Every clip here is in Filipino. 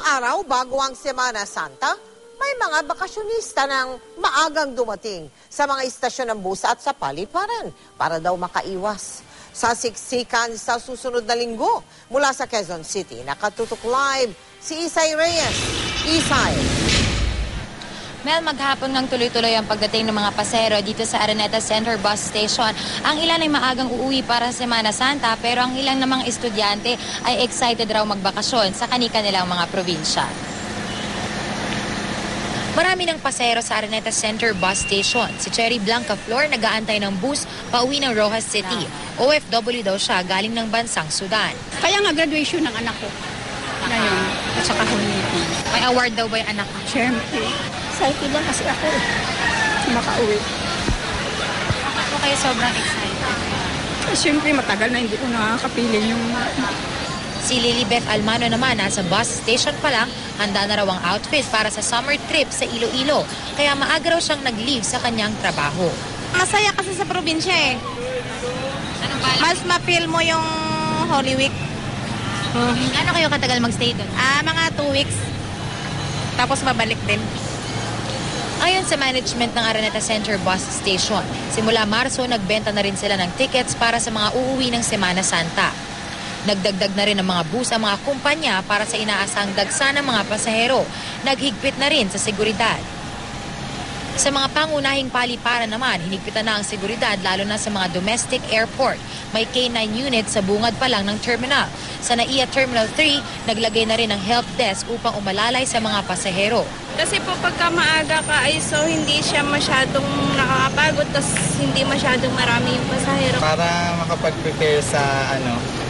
araw bago ang Semana Santa, may mga bakasyonista ng maagang dumating sa mga istasyon ng bus at sa paliparan para daw makaiwas sa siksikan sa susunod na linggo. Mula sa Quezon City, nakatutok live si Isay Reyes. Isay. Mel, maghapon ngang tuloy-tuloy ang pagdating ng mga pasero dito sa Araneta Center Bus Station. Ang ilan ay maagang uuwi para sa Semana Santa, pero ang ilang namang estudyante ay excited raw magbakasyon sa kanilang mga probinsya. Marami ng pasero sa Araneta Center Bus Station. Si Cherry Blanca Flor nag-aantay ng bus pauwi ng Rojas City. OFW daw siya galing ng bansang Sudan. Kaya nga graduation ng anak ko. Ngayon, at saka humiti. May award daw ba yung anak ko? Siyempre. Excited lang kasi ako makauwi. Ako kayo sobrang excited. Siyempre matagal na hindi ko nakakapiling yung... Si Lilibeth Almano naman nasa bus station pa lang, handa na raw ang outfit para sa summer trip sa Iloilo. Kaya maaga raw siyang nag-leave sa kanyang trabaho. Masaya kasi sa probinsya eh. Mas ma-feel mo yung Holy Week. Gaano kayo katagal mag-stay doon? Mga 2 weeks. Tapos babalik din. Ayon sa management ng Araneta Center Bus Station, simula Marso nagbenta na rin sila ng tickets para sa mga uuwi ng Semana Santa. Nagdagdag na rin ng mga bus ang mga kumpanya para sa inaasang dagsa ng mga pasahero. Naghigpit na rin sa seguridad. Sa mga pangunahing paliparan naman, hinigpitan na ang seguridad lalo na sa mga domestic airport. May K9 unit sa bungad pa lang ng terminal. Sa NAIA Terminal 3, naglagay na rin ng help desk upang umalalay sa mga pasahero. Kasi po pagka maaga ka ay so hindi siya masyadong nakakapagod tapos hindi masyadong marami yung pasahero. Para makapag-prepare sa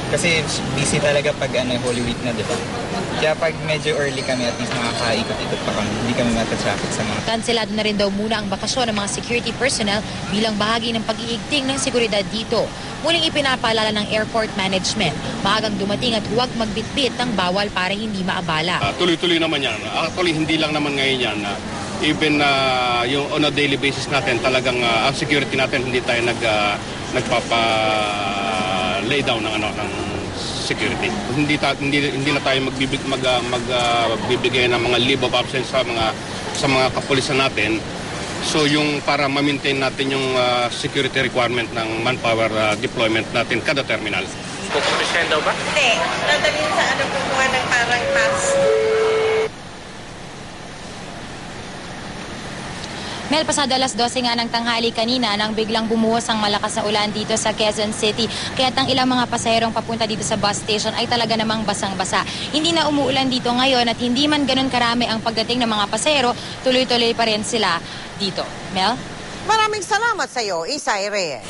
kasi busy talaga pag Holy Week na, di ba? Kaya pag medyo early kami, at least makakaikot-ikot pa kami. Hindi kami matatraffic sa mga... Kanselado na rin daw muna ang bakasyon ng mga security personnel bilang bahagi ng pag-iigting ng seguridad dito. Muling ipinapaalala ng airport management, maagang dumating at huwag magbitbit ng bawal para hindi maabala. Tuloy-tuloy naman yan. Actually, hindi lang naman ngayon yan. Even yung on a daily basis natin, talagang ang security natin, hindi tayo nagpapa-lay down ng security. Hindi na tayo magbibigay ng mga leave of absence sa mga kapulisan natin. So yung para ma-maintain natin yung security requirement ng manpower deployment natin kada terminal. Kukulisin daw ba? Hindi. Nadalhin sa kumuha ng parang pass. Mel, pasado alas 12 nga ng tanghali kanina nang biglang bumuhos ang malakas na ulan dito sa Quezon City. Kaya't ang ilang mga pasaherong papunta dito sa bus station ay talaga namang basang-basa. Hindi na umuulan dito ngayon at hindi man ganun karami ang pagdating ng mga pasahero, tuloy-tuloy pa rin sila dito. Mel? Maraming salamat sa iyo, Isay Reyes.